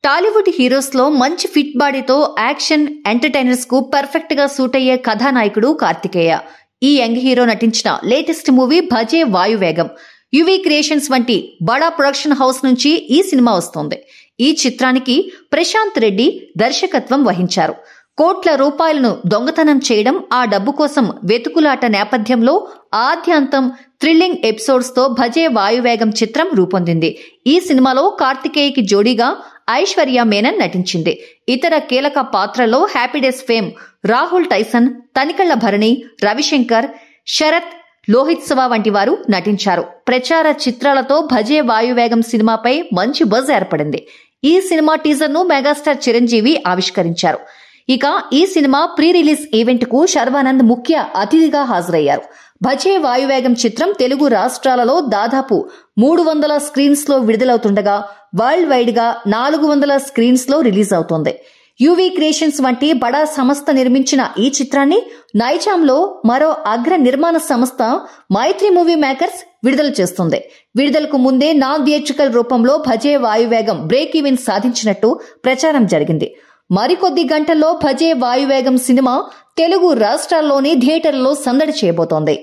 Tollywood heroes లో మంచి fit బాడీతో action entertainers కు పర్ఫెక్ట్ గా సూట్ అయ్యే కథానాయకుడు కార్తికేయ. ఈ యంగ్ హీరో నటించిన లేటెస్ట్ మూవీ భజే వాయువేగం. యువి క్రియేషన్స్ వంటి బడా ప్రొడక్షన్ హౌస్ నుంచి ఈ సినిమా వస్తోంది. ఈ చిత్రానికి ప్రశాంత్ రెడ్డి దర్శకత్వం వహించారు. కోట్ల రూపాయలను దొంగతనం చేయడం, ఆ డబ్బు కోసం వెతుకులాట నేపథ్యంలో ఆద్యాంతం థ్రిల్లింగ్ ఎపిసోడ్స్ తో భజే వాయువేగం చిత్రం రూపొందింది. ఈ సినిమాలో కార్తికేయకి జోడీగా ఐశ్వర్య మేనన్ నటించింది. ఇతర కీలక పాత్రల్లో happy days fame Rahul Tyson, Tanikella Bharani, Ravishankar, Sarath Lohithaswa వంటి వారు నటించారు. ప్రచార చిత్రాలతో భజే వాయువేగం సినిమాపై మంచి బజ్ ఏర్పడింది. ఈ సినిమా టీజర్ ను మెగాస్టార్ చిరంజీవి ఆవిష్కరించారు. ఇక ఈ సినిమా ప్రీ రిలీజ్ ఈవెంట్ కు శర్వానంద్ ముఖ్య అతిథిగా హాజరయ్యారు. భజే వాయువేగం చిత్రం తెలుగు రాష్ట్రాలలో దాదాపు 300 స్క్రీన్స్ లో విడుదలవుతుండగా వరల్డ్ వైడ్ గా 400 స్క్రీన్స్ లో రిలీజ్ అవుతోంది. యువి క్రియేషన్స్ వంటి బడా సంస్థ నిర్మించిన ఈ చిత్రాన్ని నైజాంలో మరో అగ్ర నిర్మాణ సంస్థ మైత్రి మూవీ మేకర్స్ విడుదల చేస్తుంది. విడుదలకు ముందే నాన్ థియేట్రికల్ రూపంలో భజే వాయువేగం బ్రేక్ ఈవెన్ సాధించినట్టు ప్రచారం జరిగింది. మరికొద్ది గంటల్లో భజే వాయువేగం సినిమా తెలుగు రాష్ట్రాల్లోని థియేటర్లలో సందడి చేయబోతోంది.